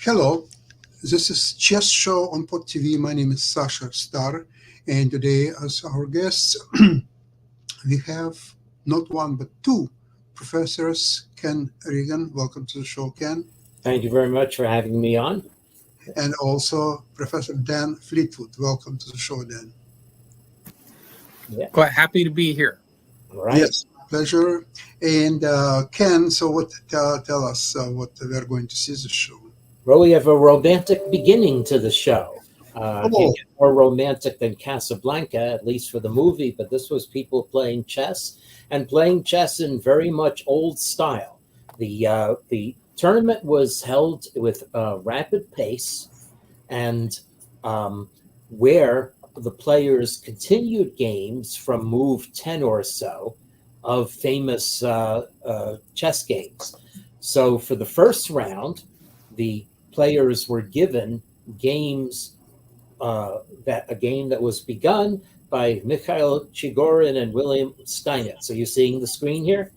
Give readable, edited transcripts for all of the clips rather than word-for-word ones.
Hello, this is Chess Show on Pod TV. My name is Sasha Star, and today, as our guests, we have not one but two professors. Ken Regan, welcome to the show, Ken, Thank you very much for having me on. and also Professor Dan Fleetwood. Welcome to the show, Dan. Yeah. Quite happy to be here. All right. Yes, pleasure. And Ken, so what? Tell us what we are going to see this show. Well, we have a romantic beginning to the show. Can't get more romantic than Casablanca, at least for the movie, but this was people playing chess and playing chess in very much old style. The tournament was held with a rapid pace and where the players continued games from move 10 or so of famous chess games. So for the first round, the players were given games that a game that was begun by Mikhail Chigorin and William Steinitz. Are you seeing the screen here?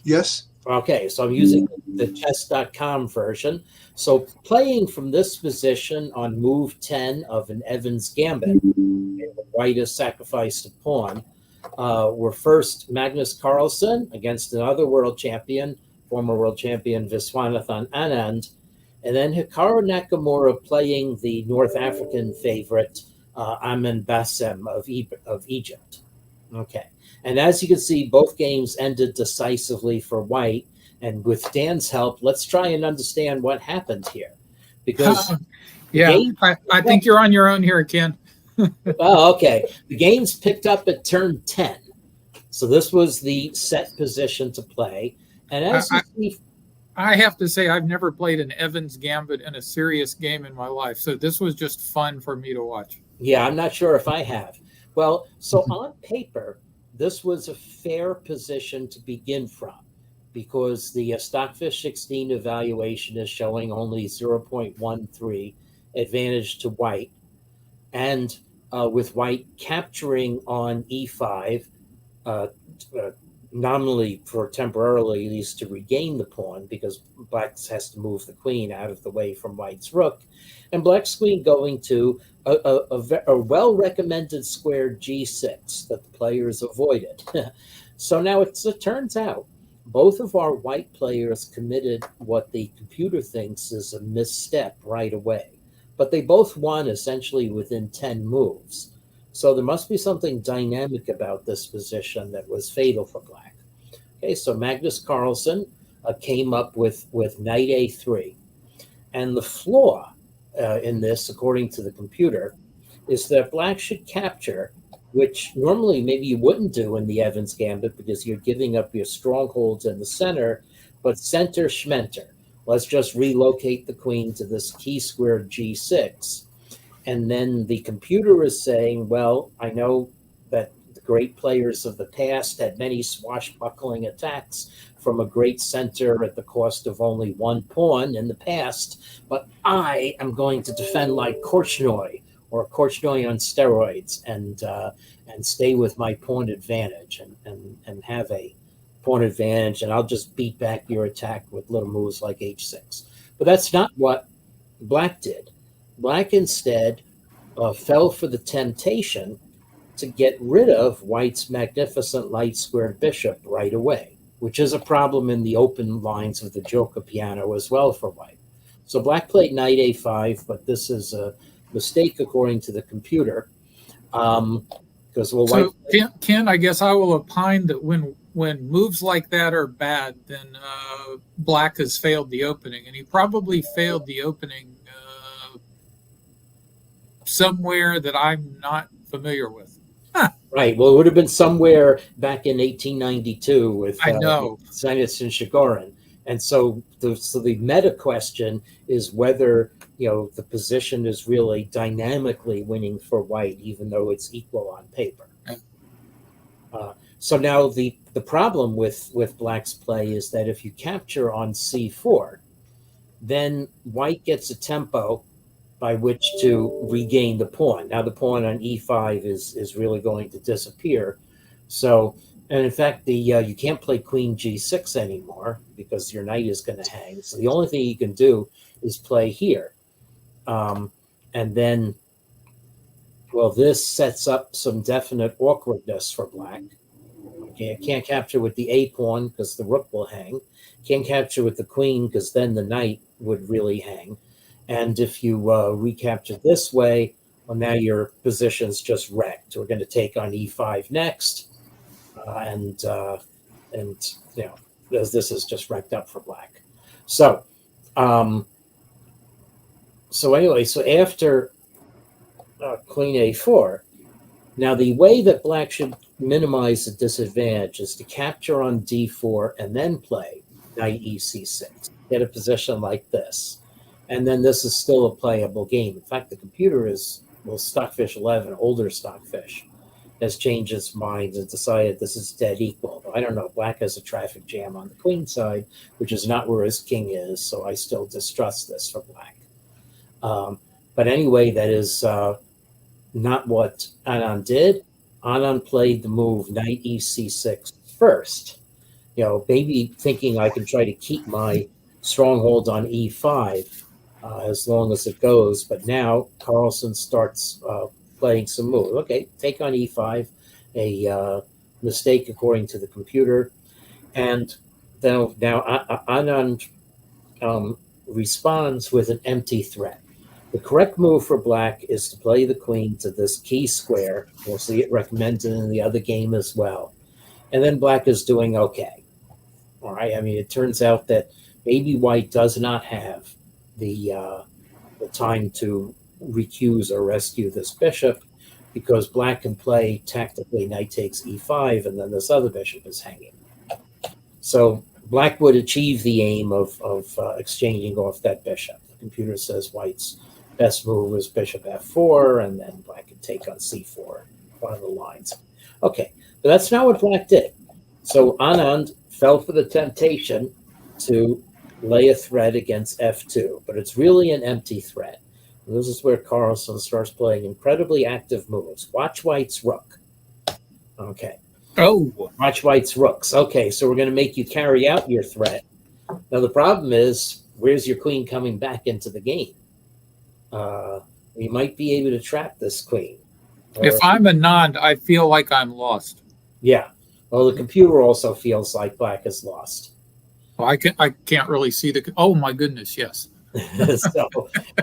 Yes. Okay, so I'm using the chess.com version. So playing from this position on move 10 of an Evans Gambit, the white has sacrificed a pawn, were first Magnus Carlsen against another world champion, former world champion Viswanathan Anand, and then Hikaru Nakamura playing the North African favorite Amin Bassem of Egypt. Okay, and as you can see, both games ended decisively for white. And with Dan's help, let's try and understand what happened here. Because I think you're on your own here, Ken. Oh, okay. The game's picked up at turn 10. So this was the set position to play. And as you see, I have to say, I've never played an Evans Gambit in a serious game in my life. So this was just fun for me to watch. Yeah, I'm not sure if I have. Well, so on paper, this was a fair position to begin from because the Stockfish 16 evaluation is showing only 0.13 advantage to white. And with white capturing on e5, nominally for temporarily at least to regain the pawn because black has to move the queen out of the way from white's rook, and black's queen going to a well-recommended square g6 that the players avoided. So now it turns out both of our white players committed what the computer thinks is a misstep right away, but they both won essentially within 10 moves. So there must be something dynamic about this position that was fatal for black. Okay, so Magnus Carlsen came up with knight a3. And the flaw in this, according to the computer, is that black should capture, which normally maybe you wouldn't do in the Evans Gambit because you're giving up your strongholds in the center, but center schmenter. Let's just relocate the queen to this key square g6. And then the computer is saying, well, I know that the great players of the past had many swashbuckling attacks from a great center at the cost of only one pawn in the past, but I am going to defend like Korchnoi or Korchnoi on steroids and stay with my pawn advantage and have a pawn advantage, and I'll just beat back your attack with little moves like h6. But that's not what black did. Black instead fell for the temptation to get rid of white's magnificent light squared bishop right away, which is a problem in the open lines of the Joka piano as well for white. So black played knight a5, but this is a mistake according to the computer. Because so Ken, I guess I will opine that when moves like that are bad, then black has failed the opening, and he probably failed the opening somewhere that I'm not familiar with. Right. Well, it would have been somewhere back in 1892 with Steinitz and Chigorin. And so the meta question is whether, the position is really dynamically winning for white, even though it's equal on paper. So now the problem with black's play is that if you capture on c4, then white gets a tempo by which to regain the pawn. Now the pawn on e5 is really going to disappear. So, and in fact, you can't play queen g6 anymore because your knight is going to hang. So the only thing you can do is play here. And then, well, this sets up some definite awkwardness for black. Okay, it can't capture with the a pawn because the rook will hang. Can't capture with the queen because then the knight would really hang. And if you recapture this way, well, now your position's just wrecked. We're going to take on e5 next, and you know, this is just wrecked up for black. So, so anyway, so after queen a4, now the way that black should minimize the disadvantage is to capture on d4 and then play knight ec6. Get a position like this. And then this is still a playable game. In fact, the computer is, well, Stockfish 11, older Stockfish, has changed its mind and decided this is dead equal. I don't know. Black has a traffic jam on the queen side, which is not where his king is, so I still distrust this for black. But anyway, that is not what Anand did. Anand played the move knight ec6 first. You know, maybe thinking I can try to keep my stronghold on e5 as long as it goes. But now Carlsen starts playing some moves. Okay, take on e5, a mistake according to the computer. And then now Anand responds with an empty threat. The correct move for black is to play the queen to this key square. We'll see it recommended in the other game as well. And then black is doing okay. All right, I mean, it turns out that maybe white does not have the time to recuse or rescue this bishop, because black can play tactically knight takes e5, and then this other bishop is hanging. So black would achieve the aim of exchanging off that bishop. The computer says white's best move is bishop f4, and then black can take on c4, one of the lines. Okay, but that's not what black did. So Anand fell for the temptation to lay a threat against f2, but it's really an empty threat. And this is where Carlsen starts playing incredibly active moves. Watch white's rook. Okay. Oh, Watch white's rooks. Okay, so we're going to make you carry out your threat. Now, the problem is, where's your queen coming back into the game? You might be able to trap this queen. if I'm Anand, I feel like I'm lost. Yeah. Well, the computer also feels like black is lost. Well, I can't really see the. Oh my goodness, yes.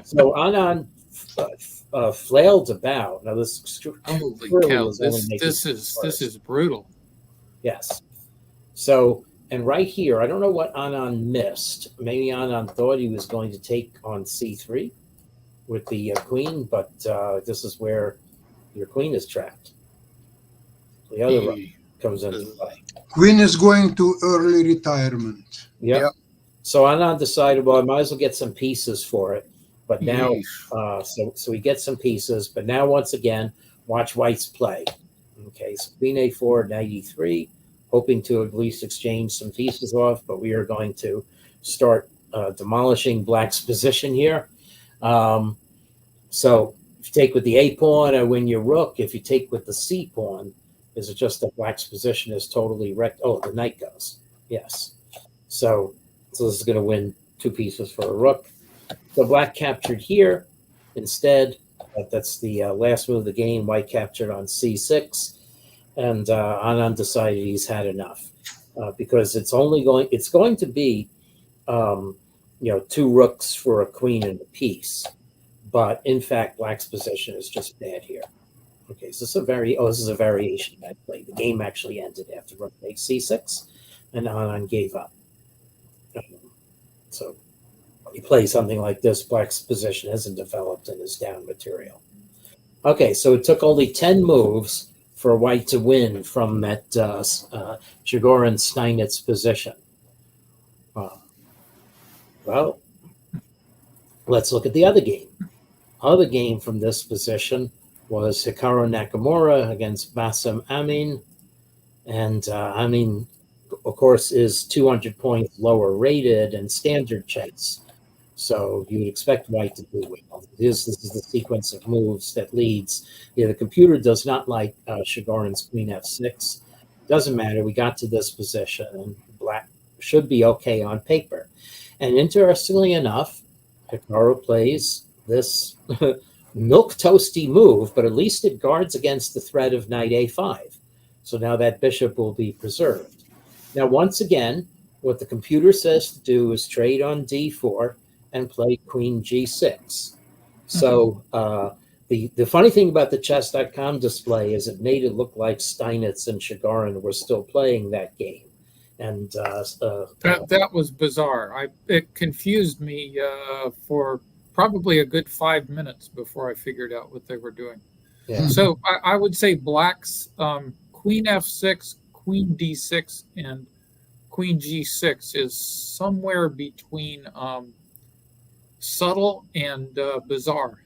so Anand flailed about. Now this Holy really cow! is only making This is brutal. Yes. So, and right here, I don't know what Anand missed. Maybe Anand thought he was going to take on c3 with the queen, but this is where your queen is trapped. The other rook comes into play. Queen is going to early retirement. Yep. So Anand decided, well, I might as well get some pieces for it. But now, so we get some pieces. But now, once again, watch white's play. Okay, so queen a4, knight e3, hoping to at least exchange some pieces off. But we are going to start demolishing black's position here. So if you take with the a pawn, I win your rook. If you take with the c pawn, is it just that black's position is totally wrecked? Oh, the knight goes. Yes. So this is going to win 2 pieces for a rook. So black captured here instead. That's the last move of the game. White captured on c6, and Anand decided he's had enough because it's going to be 2 rooks for a queen and a piece. But in fact, black's position is just bad here. Okay, so this is a variation I played. The game actually ended after rook takes c6, and Anand gave up. So you play something like this, black's position hasn't developed and is down material. Okay, so it took only 10 moves for white to win from that Chigorin-Steinitz position. Well, let's look at the other game. Other game from this position was Hikaru Nakamura against Bassem Amin. And Amin, of course, is 200 points lower rated and standard chess. So you would expect white to do well. This is the sequence of moves that leads. The computer does not like Chigorin's queen f6. Doesn't matter. We got to this position, and black should be okay on paper. And interestingly enough, Hikaru plays this milk toasty move, but at least it guards against the threat of knight a5. So now that bishop will be preserved. Now, once again, what the computer says to do is trade on d4 and play queen g6. So the funny thing about the chess.com display is it made it look like Steinitz and Chigarin were still playing that game. And that was bizarre. It confused me for probably a good 5 minutes before I figured out what they were doing. yeah. So I would say Black's queen f6, queen d6, and queen g6 is somewhere between subtle and bizarre.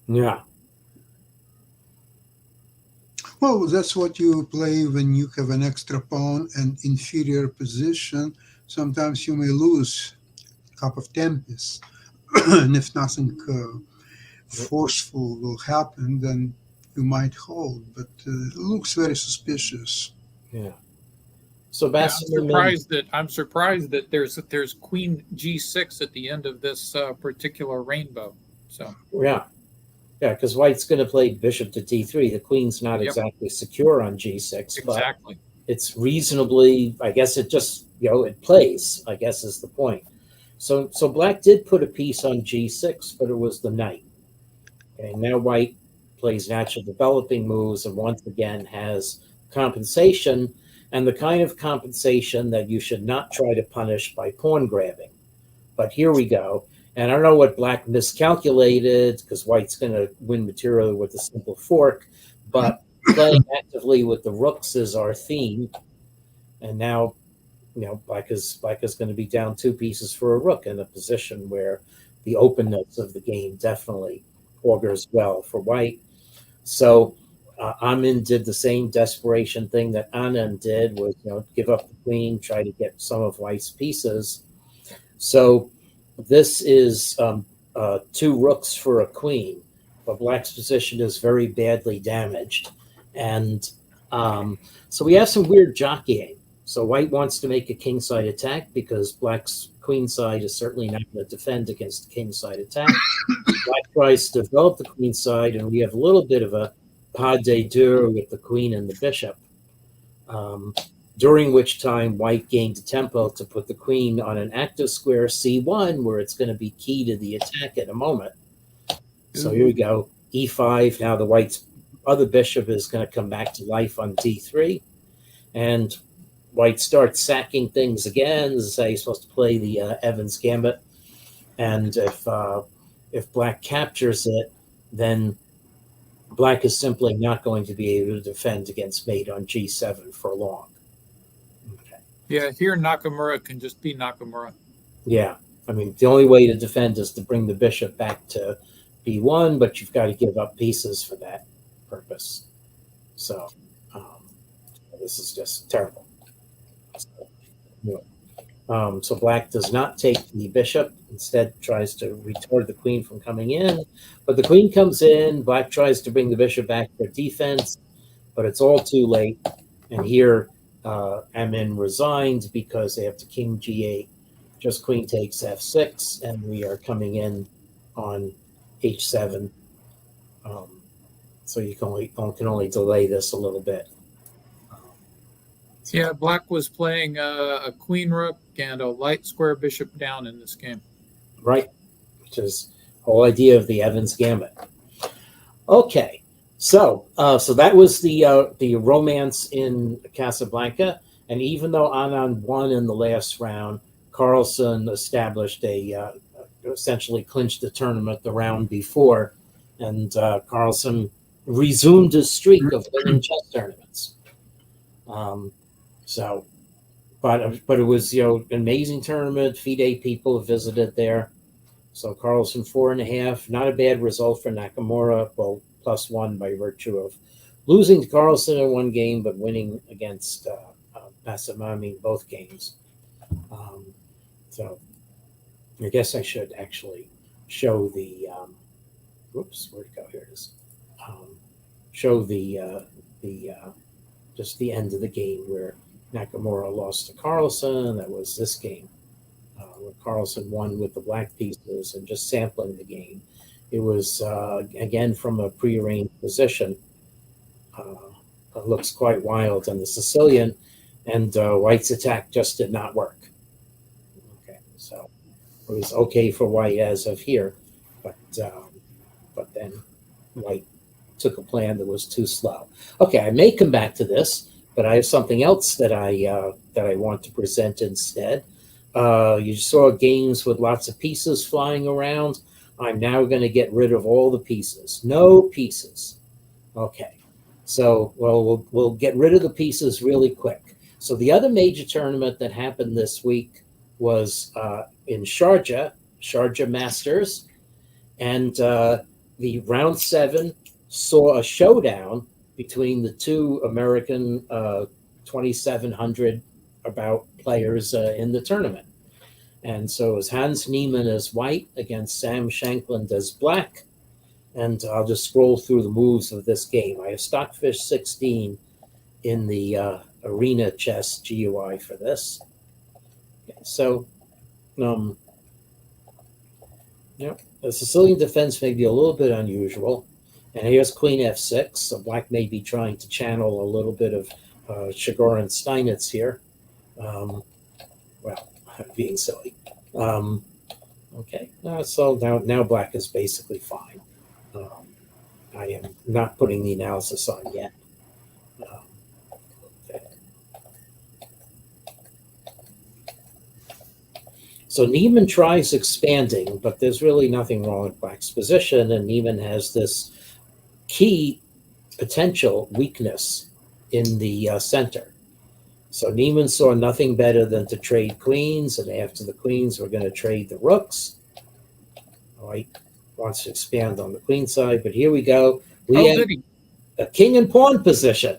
Yeah. Well, that's what you play when you have an extra pawn and inferior position. Sometimes you may lose a cup of tempest. And if nothing forceful will happen, then you might hold. But it looks very suspicious. Yeah. So Yeah, I'm surprised that there's queen g6 at the end of this particular rainbow. So yeah, because White's going to play bishop to d3. The queen's not exactly secure on g6, but exactly. it's reasonably. I guess it just it plays. I guess is the point. So Black did put a piece on g6, but it was the knight. Okay, now White plays natural developing moves and once again has compensation, and the kind of compensation that you should not try to punish by pawn grabbing. But here we go. And I don't know what Black miscalculated because White's going to win materially with a simple fork, but playing actively with the rooks is our theme. And now, Black is going to be down 2 pieces for a rook in a position where the openness of the game definitely augurs well for White. So Amin did the same desperation thing that Anand did, was give up the queen, try to get some of White's pieces. So this is 2 rooks for a queen, but Black's position is very badly damaged. And so we have some weird jockeying. So White wants to make a kingside attack because Black's queenside is certainly not going to defend against a kingside attack. Black tries to develop the queenside, and we have a little bit of a pas de deux with the queen and the bishop, during which time White gained a tempo to put the queen on an active square c1, where it's going to be key to the attack in a moment. So here we go, e5. Now the White's other bishop is going to come back to life on d3, and White starts sacking things again. As I say, he's supposed to play the Evans Gambit, and if Black captures it, then Black is simply not going to be able to defend against mate on g7 for long. Okay. Yeah, here Nakamura can just be Nakamura. Yeah, I mean, the only way to defend is to bring the bishop back to b1, but you've got to give up pieces for that purpose. So this is just terrible. So Black does not take the bishop, instead tries to retard the queen from coming in, but the queen comes in. Black tries to bring the bishop back for defense, but it's all too late. And here Amin resigns because they have to king g8, just queen takes f6, and we are coming in on h7. So you can only delay this a little bit. Yeah, Black was playing a queen rook and a light square bishop down in this game. Right, which is the whole idea of the Evans Gambit. Okay, so that was the romance in Casablanca, and even though Anand won in the last round, Carlsen established essentially clinched the tournament the round before, and Carlsen resumed his streak of winning chess tournaments. But it was an amazing tournament. FIDE people visited there. So Carlsen 4.5, not a bad result for Nakamura. Well, +1 by virtue of losing to Carlsen in one game, but winning against Massamami in both games. So I guess I should actually show the. Whoops, where'd it go? Here it is. Show the just the end of the game where Nakamura lost to Carlsen. That was this game where Carlsen won with the black pieces, and just sampling the game. It was, again, from a prearranged position. It looks quite wild on the Sicilian, and White's attack just did not work. Okay, so it was okay for White as of here, but then White took a plan that was too slow. Okay, I may come back to this, but I have something else that I want to present instead. You saw games with lots of pieces flying around. I'm now going to get rid of all the pieces. No pieces. Okay. So, well, we'll get rid of the pieces really quick. So the other major tournament that happened this week was in Sharjah Masters, and the round 7 saw a showdown between the two American 2,700 about players in the tournament. And so it was Hans Niemann as White against Sam Shankland as Black. And I'll just scroll through the moves of this game. I have Stockfish 16 in the Arena Chess GUI for this. Okay, so, the Sicilian defense may be a little bit unusual. And here's Queen F6. So Black may be trying to channel a little bit of Chagor and Steinitz here. Well, being silly. Okay, so now Black is basically fine. I am not putting the analysis on yet. Okay. So Niemann tries expanding, but there's really nothing wrong with Black's position, and Niemann has this key potential weakness in the center. So Niemann saw nothing better than to trade queens, and after the queens, we're going to trade the rooks. White wants to expand on the queen side, but here we go. We have a king and pawn position.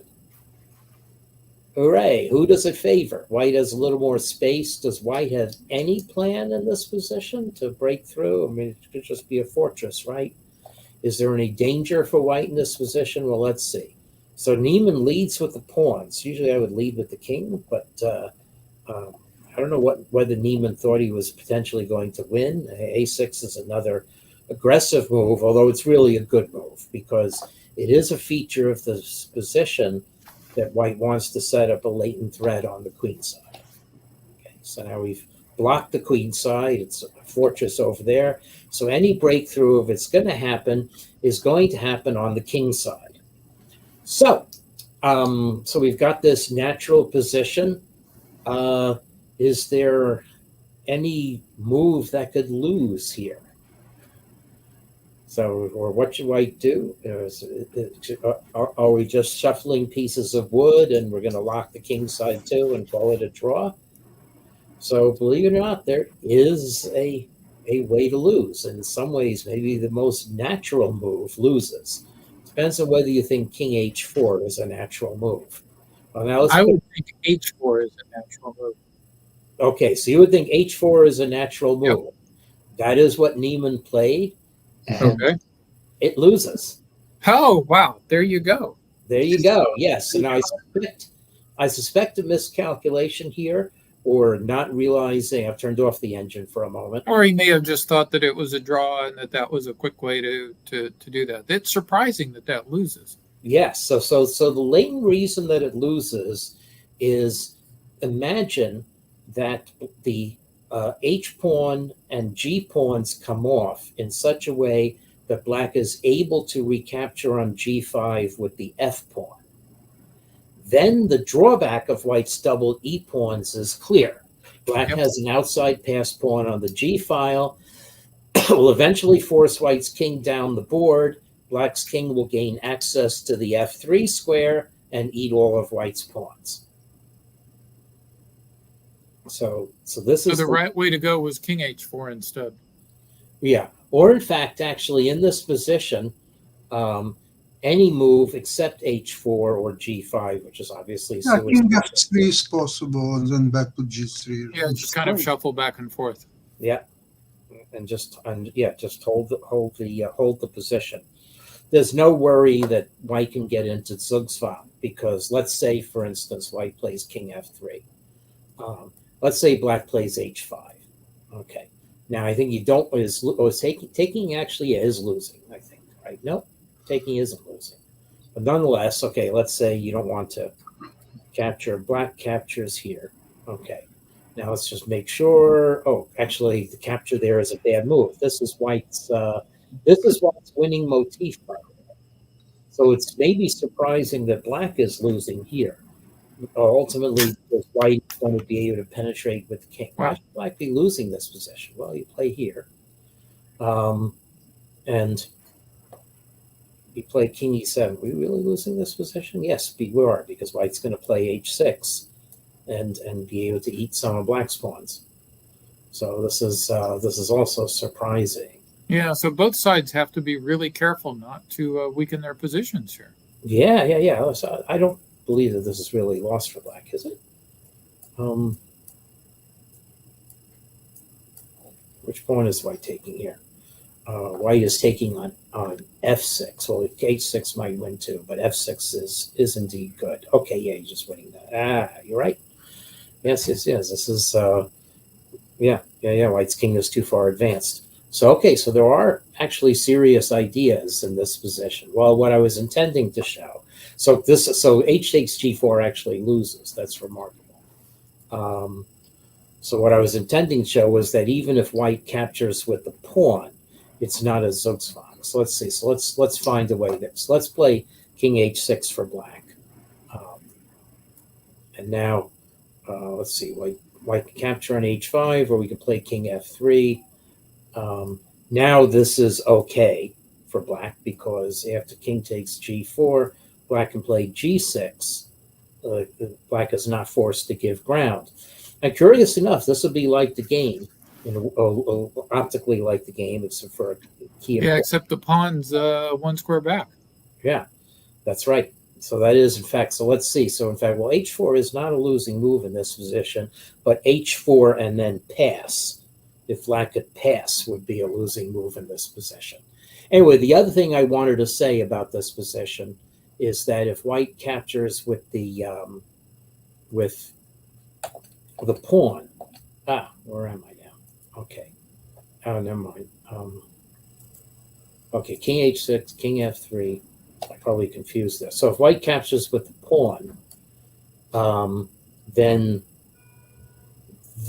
Hooray. Who does it favor? White has a little more space. Does White have any plan in this position to break through? I mean, it could just be a fortress, right? Is there any danger for White in this position? Well, let's see. So Niemann leads with the pawns. Usually I would lead with the king, but I don't know whether Niemann thought he was potentially going to win. A6 is another aggressive move, although it's really a good move because it is a feature of this position that White wants to set up a latent threat on the queen side. Okay, so now we've blocked the queen side. It's a fortress over there. So any breakthrough, if it's going to happen, is going to happen on the king side. So we've got this natural position. Is there any move that could lose here? So, or what should White do? Are we just shuffling pieces of wood and we're going to lock the king side too and call it a draw? So believe it or not, there is a way to lose. And in some ways, maybe the most natural move loses. Depends on whether you think king h4 is a natural move. Well, now I would think h4 is a natural move. Okay, so you would think h4 is a natural move. Yep. That is what Niemann played. And okay. It loses. Oh, wow. There you go. There you go. Yes. And I suspect a miscalculation here, or not realizing. I've turned off the engine for a moment. Or he may have just thought that it was a draw and that was a quick way to do that. It's surprising that loses. Yes. So the latent reason that it loses is, imagine that the H pawn and G pawns come off in such a way that Black is able to recapture on G5 with the F pawn. Then the drawback of White's double E pawns is clear. Black has an outside pass pawn on the G file, will eventually force White's king down the board. Black's king will gain access to the F3 square and eat all of White's pawns. So this is the right way to go was king h4 instead. Yeah. Or in fact, actually in this position, any move except h4 or g5, which is obviously king f3 is possible, and then back to g3. Yeah, just kind of shuffle back and forth. Yeah, and just hold the position. There's no worry that White can get into Zugzwang because let's say, for instance, White plays king f3. Let's say Black plays h5. Okay. Now I think you don't is taking actually is losing. I think right. No, taking isn't losing. But nonetheless, okay. Let's say you don't want to capture. Black captures here. Okay. Now let's just make sure. Oh, actually, the capture there is a bad move. This is white's. This is white's winning motif. By the way. So it's maybe surprising that black is losing here. Ultimately, because white is going to be able to penetrate with the king. Why Wow. should black be losing this position? Well, you play here, and you play king e7. Are we really losing this position? Yes, we are, because white's going to play h6 and be able to eat some of black's pawns. So this is also surprising. Yeah, so both sides have to be really careful not to weaken their positions here. Yeah. So I don't believe that this is really lost for black, is it? Which pawn is white taking here? White is taking on f6. Well, h6 might win too, but f6 is indeed good. Okay, yeah, you're just winning that. You're right. Yes. This is White's king is too far advanced. So okay, so there are actually serious ideas in this position. Well, what I was intending to show. So h takes g4 actually loses. That's remarkable. So what I was intending to show was that even if white captures with the pawn, it's not a Zugzwang. So let's see. So let's find a way there. So let's play king h6 for black. And now let's see. White can capture on h5, or we can play king f3. Now this is okay for black, because after king takes g4, black can play g6. Black is not forced to give ground. And curious enough, this would be like the game, optically like the game, except for a key. Yeah, except the pawn's one square back. Yeah, that's right. So that is, in fact, so let's see. So in fact, well, h4 is not a losing move in this position, but h4 and then pass. If black could pass, would be a losing move in this position. Anyway, the other thing I wanted to say about this position is that if white captures with the pawn, where am I now? Okay, never mind. Okay, king h6, king f3. I probably confused this. So if white captures with the pawn, then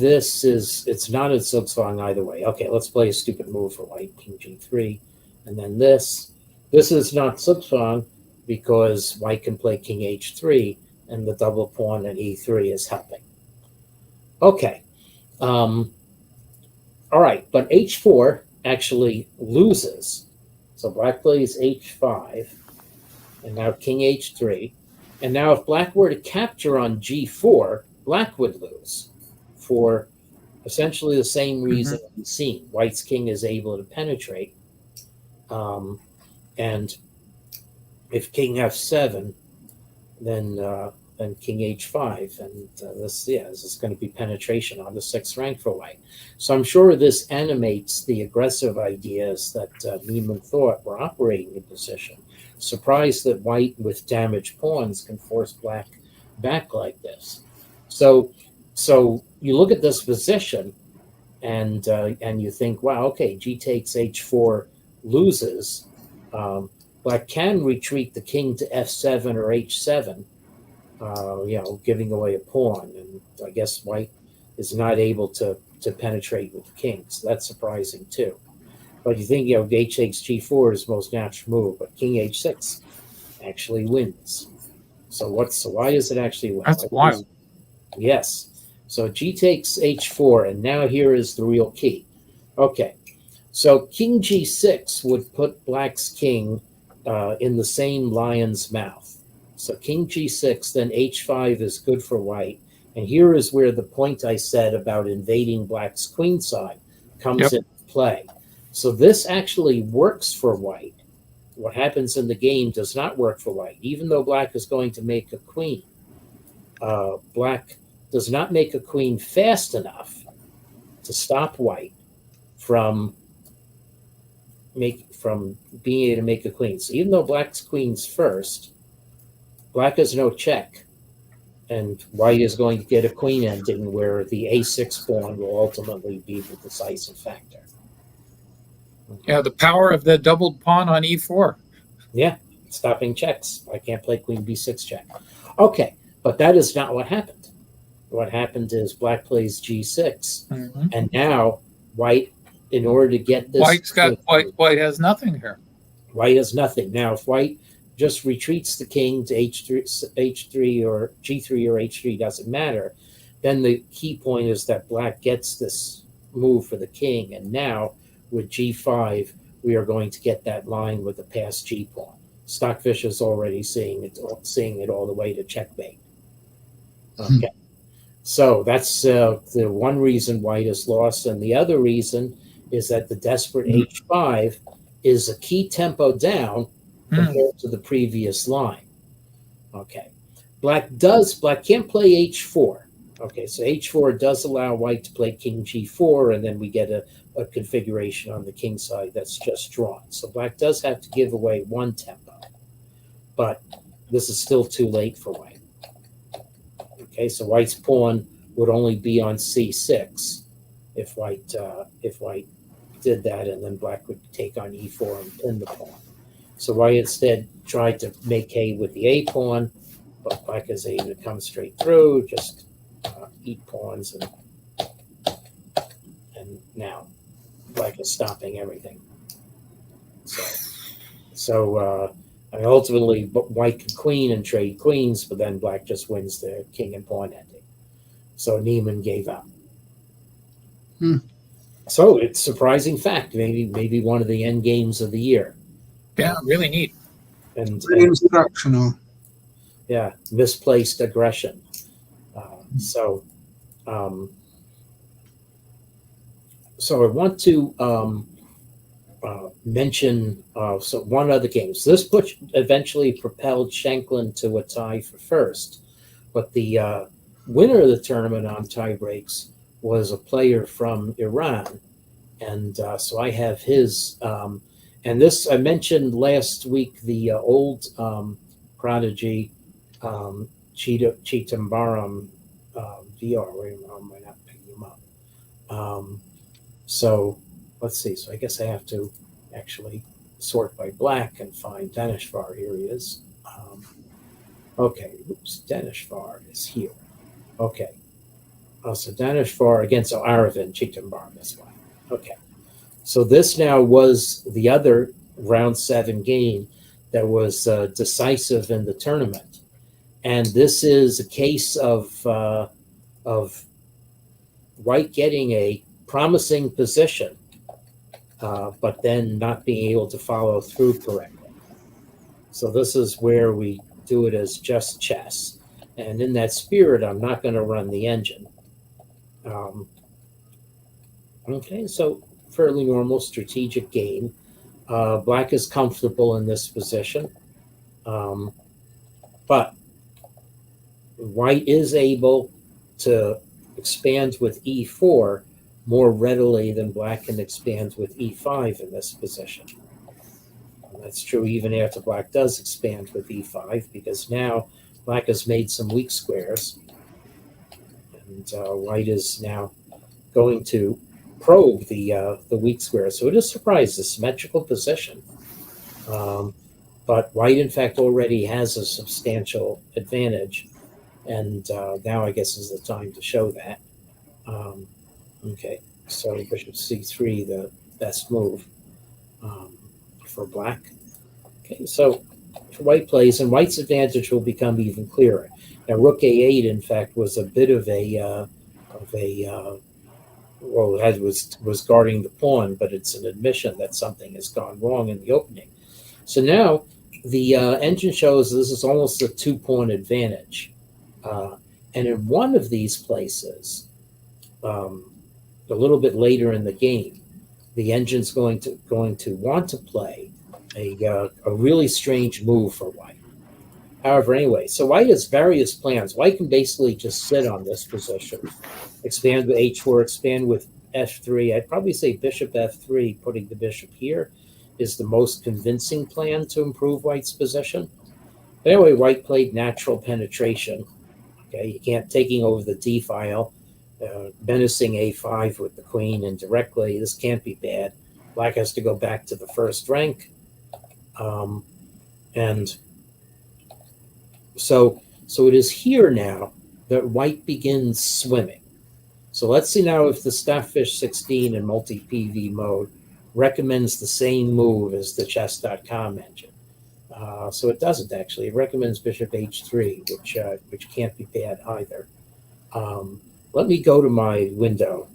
it's not a Zugzwang either way. Okay, let's play a stupid move for white, king g3, and then this is not Zugzwang because white can play king h3, and the double pawn at e3 is helping. Okay, all right, but h4 actually loses. So black plays h5, and now king h3. And now if black were to capture on g4, black would lose for essentially the same reason we've seen. White's king is able to penetrate. And if king f7, then king h5. And this is going to be penetration on the 6th rank for white. So I'm sure this animates the aggressive ideas that Niemann thought were operating in position. Surprised that white with damaged pawns can force black back like this. So you look at this position and you think, wow, okay, g takes h4 loses. Black can retreat the king to f7 or h7, giving away a pawn. And I guess white is not able to penetrate with the king. So that's surprising too. But you think, h takes g4 is the most natural move, but king h6 actually wins. So why does it actually win? That's wild. Yes. So g takes h4, and now here is the real key. Okay. So king g6 would put black's king in the same lion's mouth. So king g6, then h5 is good for white. And here is where the point I said about invading black's queen side comes into play. So this actually works for white. What happens in the game does not work for white. Even though black is going to make a queen, black does not make a queen fast enough to stop white from being able to make a queen. So even though black's queen's first, black has no check. And white is going to get a queen ending where the a6 pawn will ultimately be the decisive factor. Yeah, the power of the doubled pawn on e4. Yeah, stopping checks. I can't play queen b6 check. Okay, but that is not what happened. What happened is black plays g6, Mm-hmm. and now white, in order to get this, White has nothing here. White has nothing. Now, if white just retreats the king to h3 or g3 or h3, doesn't matter, then the key point is that black gets this move for the king, and now with g5, we are going to get that line with the passed g pawn. Stockfish is already seeing it all the way to checkmate. Okay. So that's the one reason white is lost. And the other reason is that the desperate h5 is a key tempo down compared to the previous line. Okay. Black can't play h4. Okay, so h4 does allow white to play king g4, and then we get a configuration on the king side that's just drawn. So black does have to give away one tempo, but this is still too late for white. Okay, so white's pawn would only be on c6 if white did that, and then black would take on e4 and pin the pawn. So white instead tried to make hay with the a pawn, but black is able to come straight through, just eat pawns, and now black is stopping everything. So I mean, ultimately, white can queen and trade queens, but then black just wins the king and pawn ending. So Niemann gave up. So it's a surprising fact, maybe one of the end games of the year. Yeah, really neat. And Very instructional. Yeah, misplaced aggression. So I want to mention one other game. So this eventually propelled Shanklin to a tie for first, but the winner of the tournament on tie breaks was a player from Iran, and so I have his. And this I mentioned last week, the old prodigy Chitambaram VR. Wait a minute, I might not pick him up. So let's see. So I guess I have to actually sort by black and find Danishvar. Here he is. Okay, oops, Danishvar is here. Okay. So Danishvar against Aravind Chitambaram, that's why. Okay. So this now was the other round 7 game that was decisive in the tournament. And this is a case of white getting a promising position, but then not being able to follow through correctly. So this is where we do it as just chess. And in that spirit, I'm not going to run the engine. Okay, so fairly normal strategic game. Black is comfortable in this position, but white is able to expand with e4 more readily than black can expand with e5 in this position. And that's true even after black does expand with e5, because now black has made some weak squares, and white is now going to probe the weak square. So it is surprised, a symmetrical position. But white, in fact, already has a substantial advantage. And now I guess is the time to show that. Okay, so bishop c3, the best move for black. Okay, so white plays, and white's advantage will become even clearer. Now, rook a8, in fact, was a bit of a well, it was guarding the pawn, but it's an admission that something has gone wrong in the opening. So now the engine shows this is almost a 2-pawn advantage. And in one of these places, a little bit later in the game, the engine's going to want to play a really strange move for white. However, anyway, so white has various plans. White can basically just sit on this position, expand with h4, expand with f3. I'd probably say bishop f3, putting the bishop here, is the most convincing plan to improve white's position. But anyway, white played natural penetration, Okay, you can't taking over the D file, menacing A5 with the queen indirectly. This can't be bad. Black has to go back to the first rank, and so it is here now that white begins swimming. So let's see now if the Stockfish 16 in multi-PV mode recommends the same move as the chess.com engine. So it doesn't actually. It recommends bishop h3, which can't be bad either. Let me go to my window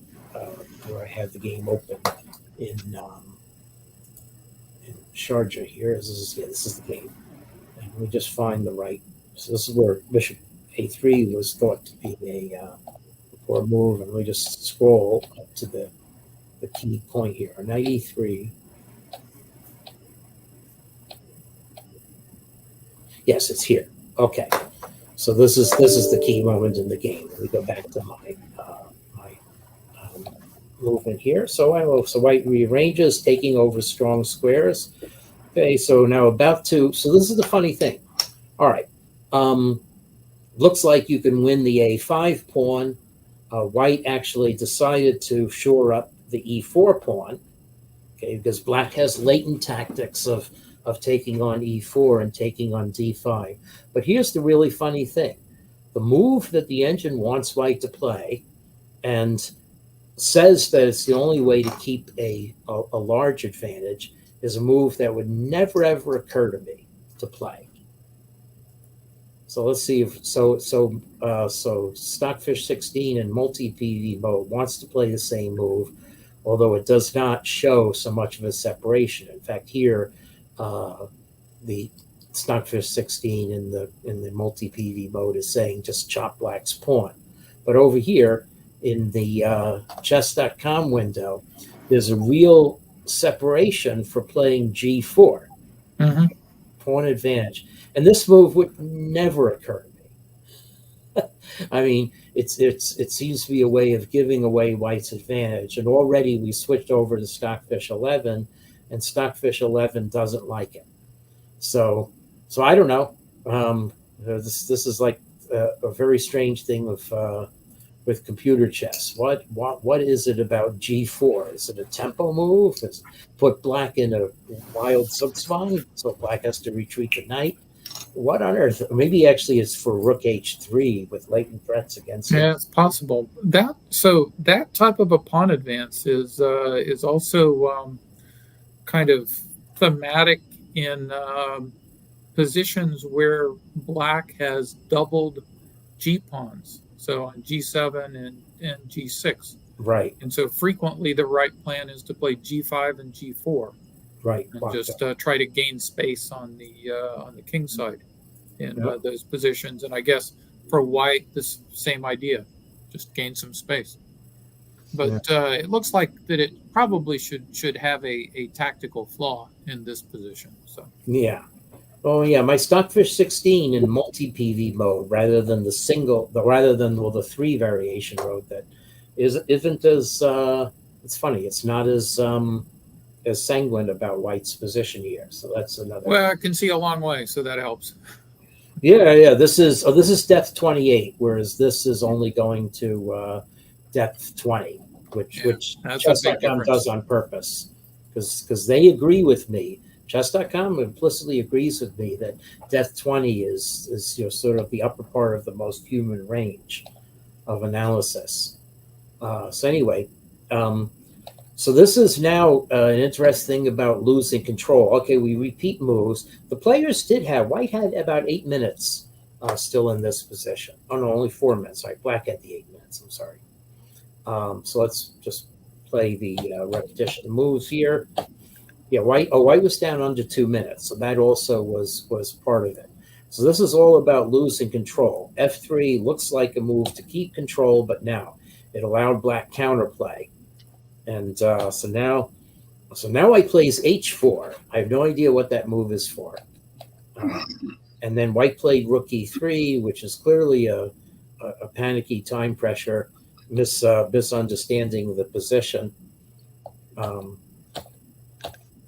where I have the game open in Sharjah here. This is the game. And we just find the right. So this is where bishop a3 was thought to be a poor move, and we just scroll up to the key point here. Knight e3. Yes, it's here. Okay, so this is the key moment in the game. We go back to my movement here. So white rearranges, taking over strong squares. Okay, so now so this is the funny thing. All right, looks like you can win the a5 pawn. White actually decided to shore up the e4 pawn, okay, because black has latent tactics of taking on e4 and taking on d5. But here's the really funny thing. The move that the engine wants white to play and says that it's the only way to keep a large advantage is a move that would never, ever occur to me to play. So let's see if so Stockfish 16 in multi-PV mode wants to play the same move, although it does not show so much of a separation. In fact, here the Stockfish 16 in the multi-PV mode is saying just chop black's pawn. But over here in the chess.com window, there's a real separation for playing g4, pawn advantage. And this move would never occur to me. I mean, it seems to be a way of giving away white's advantage. And already we switched over to Stockfish 11, and Stockfish 11 doesn't like it. So I don't know. This is like a very strange thing with computer chess. What is it about g4? Is it a tempo move? Does it put black in a wild subspawn, so black has to retreat the knight? What on earth? Maybe actually it's for rook h3 with latent threats against it. Yeah, it's possible. That type of a pawn advance is also kind of thematic in positions where black has doubled g pawns. So on g7 and g6. Right. And so frequently the right plan is to play g5 and g4. Right. And just try to gain space on the king side in those positions. And I guess for white, this same idea, just gain some space. But it looks like that it probably should have a tactical flaw in this position. So yeah. Oh yeah, my Stockfish 16 in multi-PV mode rather than the 3 variation mode that isn't as it's funny. It's not as sanguine about white's position here. So that's another. Well, I can see a long way, so that helps. Yeah. This is depth 28, whereas this is only going to depth 20, which chess.com does on purpose because they agree with me. Chess.com implicitly agrees with me that depth 20 is sort of the upper part of the most human range of analysis. So anyway, so this is now an interesting thing about losing control. Okay, we repeat moves. The players white had about 8 minutes still in this position. Oh no, only 4 minutes. Sorry, black had the 8 minutes. I'm sorry. So let's just play the repetition of moves here. Yeah, white was down under 2 minutes, so that also was part of it. So this is all about losing control. F3 looks like a move to keep control, but now it allowed black counterplay. And so now white plays h4. I have no idea what that move is for. And then white played rook e3, which is clearly a panicky time pressure, misunderstanding the position.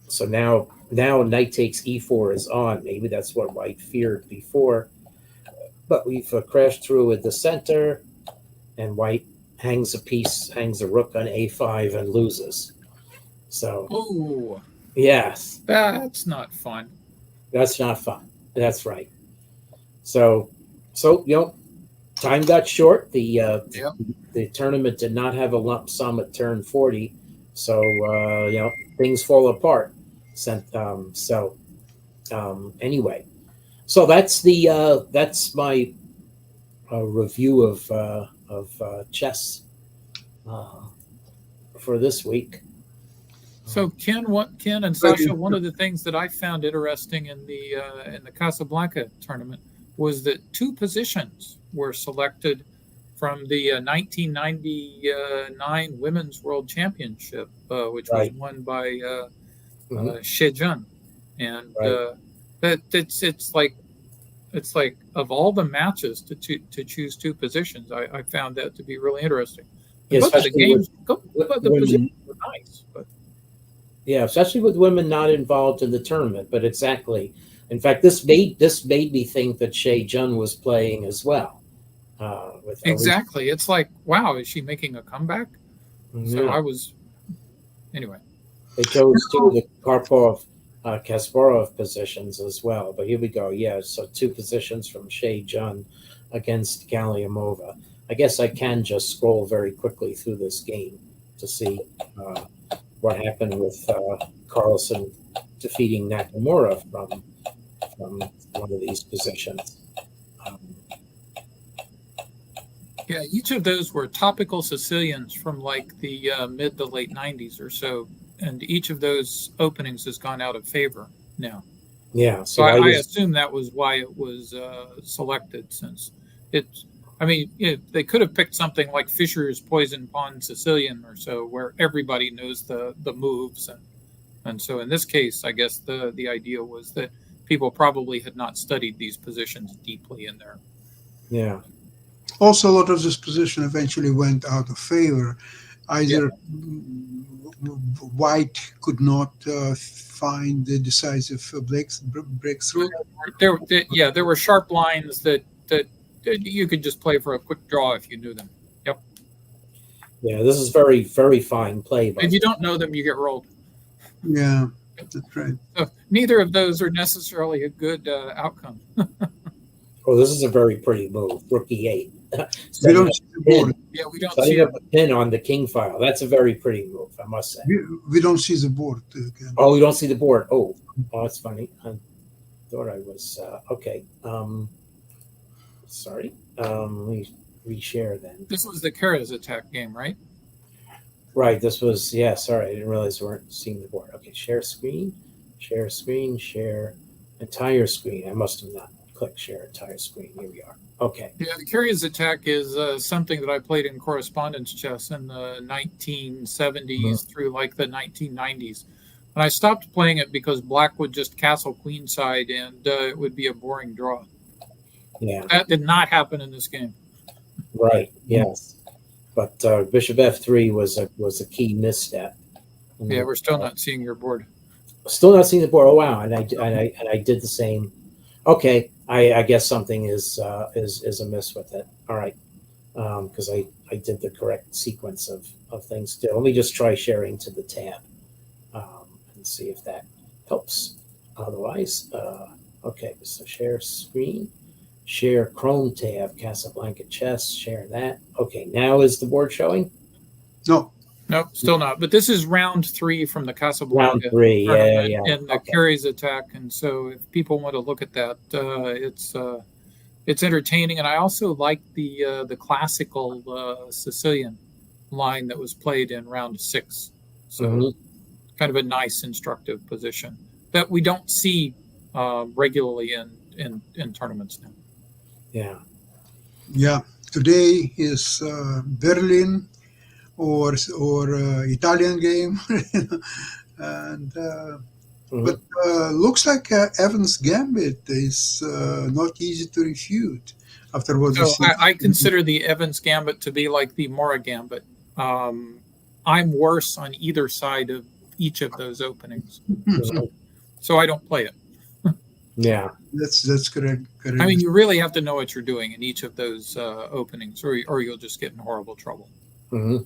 So now knight takes e4 is on. Maybe that's what white feared before. but we've crashed through with the center, and white hangs a rook on a5 and loses. So, Oh, yes, that's not fun. that's not fun. That's right. So, time got short. The tournament did not have a lump sum at turn 40, so things fall apart. Anyway, so that's my review of chess for this week. So Ken and Sasha, one of the things that I found interesting in the Casablanca tournament was that two positions were selected from the 1999 Women's World Championship, which was won by She Jun, and it's like of all the matches to choose two positions, I found that to be really interesting. Yeah, both of the games, the positions were nice, but. Yeah, especially with women not involved in the tournament. But exactly, in fact, this made me think that She Jun was playing as well. Exactly, it's like, wow, is she making a comeback? Yeah. So I was, anyway. They chose two of the Kasparov positions as well. But here we go. Yeah, so two positions from She Jun against Galiamova. I guess I can just scroll very quickly through this game to see what happened with Carlsen defeating Nakamura from one of these positions. Yeah, each of those were topical Sicilians from like the mid to late 90s or so, and each of those openings has gone out of favor now. Yeah, so I assume that was why it was selected, since they could have picked something like Fischer's Poison Pawn Sicilian or so, where everybody knows the moves, and so in this case, I guess the idea was that people probably had not studied these positions deeply in there. Yeah. Also, a lot of this position eventually went out of favor. Either white could not find the decisive breakthrough. There were sharp lines that you could just play for a quick draw if you knew them. Yep. Yeah, this is very, very fine play. If you don't know them, you get rolled. Yeah, that's right. So neither of those are necessarily a good outcome. Oh, this is a very pretty move. Rook e8. We don't see the board. Yeah, we don't Setting see up a pin on the king file. That's a very pretty move, I must say. We don't see the board again. Oh, you don't see the board. Oh, that's funny. I thought I was okay. Sorry. Let me reshare then. This was the Kara's attack game, right? Right. This was, yeah, sorry. I didn't realize we weren't seeing the board. Okay, share screen, share entire screen. I must have not clicked share entire screen. Here we are. Okay. Yeah, the Kara's attack is something that I played in correspondence chess in the 1970s through like the 1990s. And I stopped playing it because black would just castle queenside and it would be a boring draw. Yeah. That did not happen in this game. Right. Yes. But bishop f3 was a key misstep. Yeah, we're still not seeing your board. Still not seeing the board. Oh wow! And I did the same. Okay, I guess something is amiss with it. All right, because I did the correct sequence of things still. Let me just try sharing to the tab and see if that helps. Otherwise, okay. So share screen. Share Chrome tab, Casablanca Chess, share that. Okay, now is the board showing? No. Nope, still not. But this is round 3 from the Casablanca. Round 3, yeah. And the Kara's attack. And so if people want to look at that, it's entertaining. And I also like the classical Sicilian line that was played in round 6. So kind of a nice instructive position that we don't see regularly in tournaments now. Yeah. Yeah. Today is Berlin or Italian game, and but looks like Evans' Gambit is not easy to refute after what we see. I consider the Evans Gambit to be like the Mora Gambit. I'm worse on either side of each of those openings, so I don't play it. Yeah. That's correct. Correct. I mean, you really have to know what you're doing in each of those openings, or you'll just get in horrible trouble. Hmm.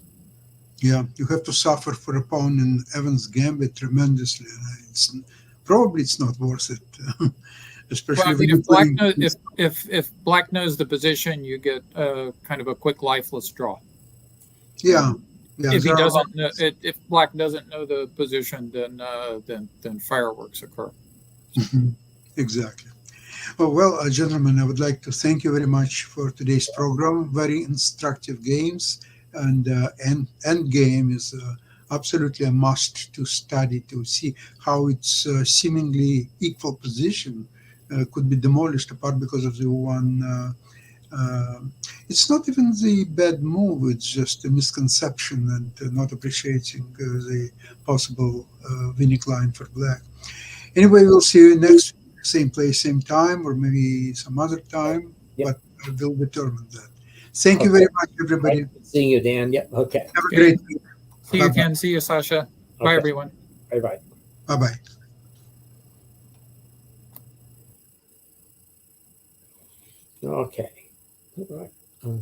Yeah, you have to suffer for a pawn in Evans' Gambit tremendously. It's probably it's not worth it, especially Well, I when mean, you're if black playing. knows if black knows the position, you get kind of a quick lifeless draw. Yeah, yeah. If he There are doesn't know, if black doesn't know the position, then fireworks occur. Mhm. Exactly. Well, gentlemen, I would like to thank you very much for today's program. Very instructive games, and end game is absolutely a must to study to see how its seemingly equal position could be demolished apart because of the one. Uh, it's not even the bad move; it's just a misconception and not appreciating the possible winning line for black. Anyway, we'll see you next week, same place, same time, or maybe some other time, Yep. but we'll determine that. Thank you very much, everybody. Seeing you, Dan. Yep. Okay. Have a Okay. great week. See you, Bye-bye. Ken. See you, Sasha. Bye, Okay. everyone. Bye bye. Bye bye. Okay. All right.